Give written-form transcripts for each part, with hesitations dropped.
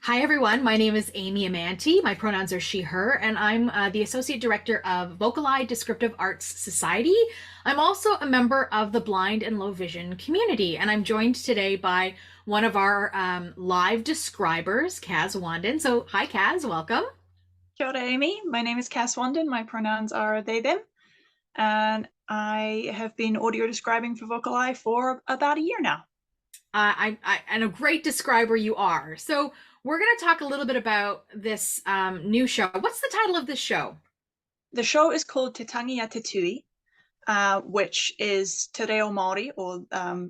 Hi, everyone. My name is Amy Amantea. My pronouns are she, her, and I'm the Associate Director of VocalEye Descriptive Arts Society. I'm also a member of the blind and low vision community, and I'm joined today by one of our live describers, Cas Wanden. So, hi, Cas, welcome. Kia ora, Amy. My name is Cas Wanden. My pronouns are they, them. And I have been audio describing for VocalEye for about a year now. And a great describer you are. So, we're going to talk a little bit about this new show. What's the title of this show? The show is called Te Tangi Te Tui, which is Te Reo Māori, or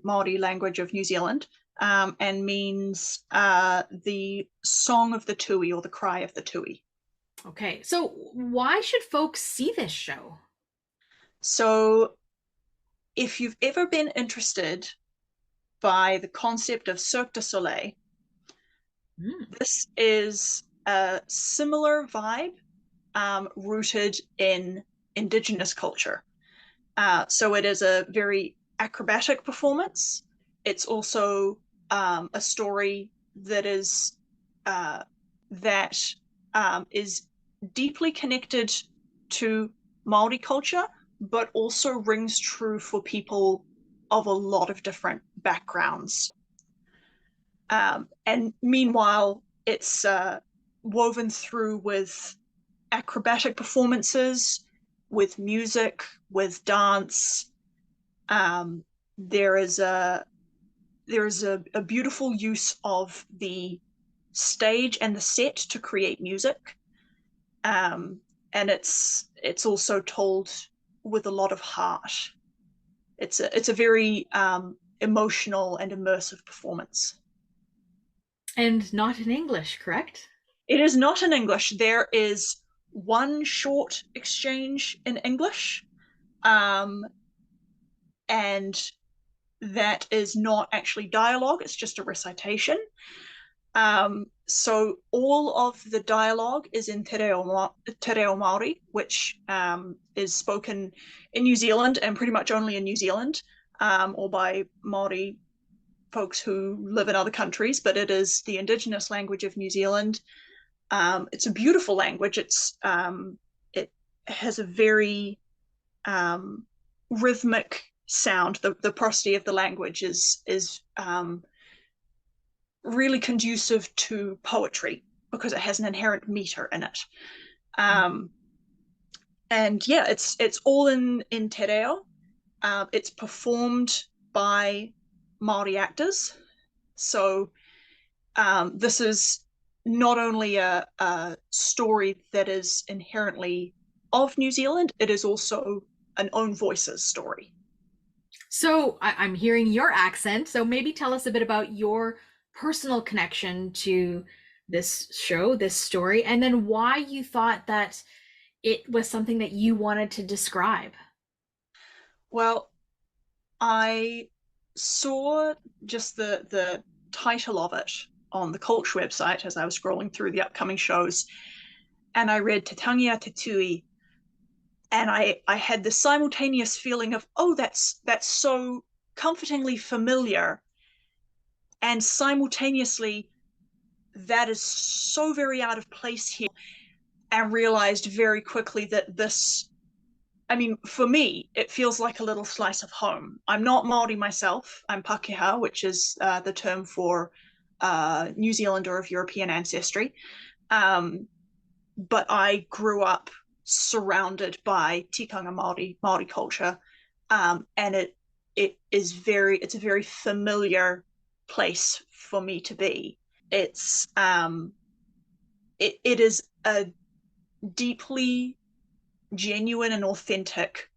Māori language of New Zealand, and means the song of the tui, or the cry of the tui. Okay, so why should folks see this show? So if you've ever been interested by the concept of Cirque du Soleil, Mm. this is a similar vibe, rooted in Indigenous culture. So it is a very acrobatic performance. It's also a story that uh, that is deeply connected to Maori culture, but also rings true for people of a lot of different backgrounds. And meanwhile, it's woven through with acrobatic performances, with music, with dance. Um, there is a beautiful use of the stage and the set to create music, and it's also told with a lot of heart. It's a very emotional and immersive performance. And not in English, correct? It is not in English. There is one short exchange in English, um, and that is not actually dialogue, it's just a recitation. So all of the dialogue is in Te Reo Māori, which is spoken in New Zealand and pretty much only in New Zealand, or by Māori folks who live in other countries, but it is the Indigenous language of New Zealand. It's a beautiful language. It has a very rhythmic sound. The prosody of the language is really conducive to poetry because it has an inherent meter in it. Um, and yeah, it's all in Te Reo. It's performed by Maori actors. So this is not only a story that is inherently of New Zealand, it is also an own voices story. So I'm hearing your accent. So maybe tell us a bit about your personal connection to this show, this story, and then why you thought that it was something that you wanted to describe. Well, I saw just the title of it on the Culture website as I was scrolling through the upcoming shows, and I read Te Tangi Te Tui, and I had the simultaneous feeling of, oh, that's so comfortingly familiar, and simultaneously that is so very out of place here, and realized very quickly that this, I mean, for me, it feels like a little slice of home. I'm not Māori myself. I'm Pakeha, which is the term for New Zealander of European ancestry. Um, but I grew up surrounded by tikanga Māori culture, and it's a very familiar place for me to be. It is a deeply genuine and authentic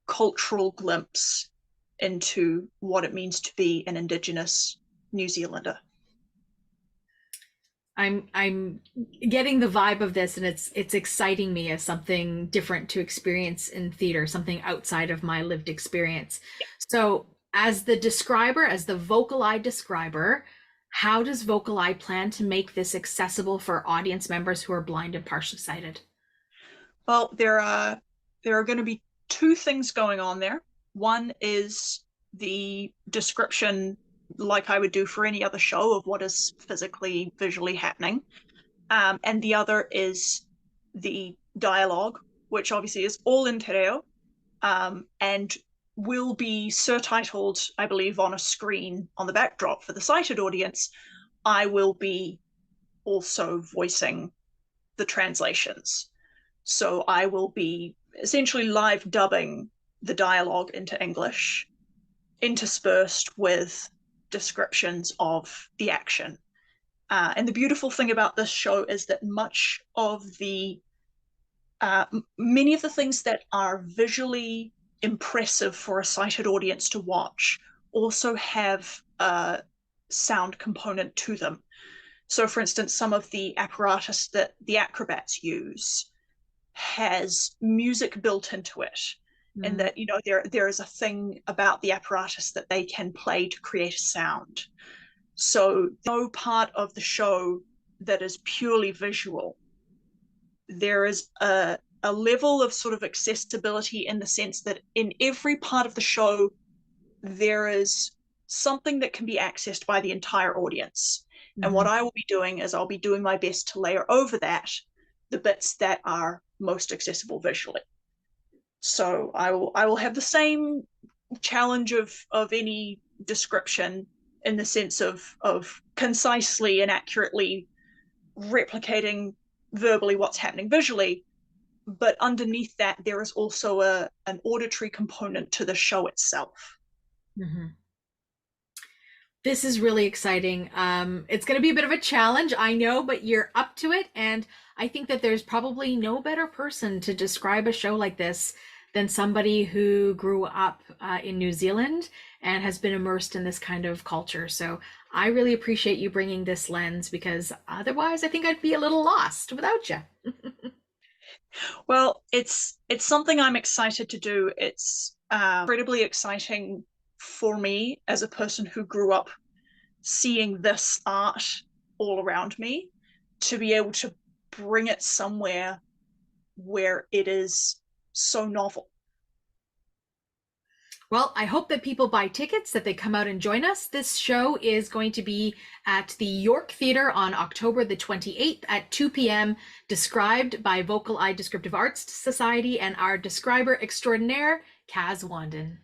cultural glimpse into what it means to be an Indigenous New Zealander. I'm getting the vibe of this, and it's exciting me as something different to experience in theater, something outside of my lived experience. So as the describer, as the VocalEye describer, how does VocalEye plan to make this accessible for audience members who are blind and partially sighted? Well, there are going to be two things going on there. One is the description like I would do for any other show, of what is physically, visually happening. And the other is the dialogue, which obviously is all in Te Reo, and will be surtitled, I believe, on a screen on the backdrop for the sighted audience. I will be also voicing the translations. So I will be essentially live dubbing the dialogue into English, interspersed with descriptions of the action. And the beautiful thing about this show is that many of the things that are visually impressive for a sighted audience to watch also have a sound component to them. So, for instance, some of the apparatus that the acrobats use has music built into it, and that, you know, there is a thing about the apparatus that they can play to create a sound. So no part of the show that is purely visual. There is a level of sort of accessibility, in the sense that in every part of the show there is something that can be accessed by the entire audience. And what I will be doing is I'll be doing my best to layer over that the bits that are most accessible visually. So I will have the same challenge of any description, in the sense of concisely and accurately replicating verbally what's happening visually. But underneath that, there is also an auditory component to the show itself. Mm-hmm. This is really exciting. It's going to be a bit of a challenge, I know, but you're up to it. And I think that there's probably no better person to describe a show like this than somebody who grew up in New Zealand and has been immersed in this kind of culture. So I really appreciate you bringing this lens, because otherwise I think I'd be a little lost without you. Well, it's something I'm excited to do. It's incredibly exciting for me, as a person who grew up seeing this art all around me, to be able to bring it somewhere where it is so novel. Well, I hope that people buy tickets, that they come out and join us. This show is going to be at the York Theatre on October the 28th at 2 p.m., described by VocalEye Descriptive Arts Society and our describer extraordinaire, Cas Wanden.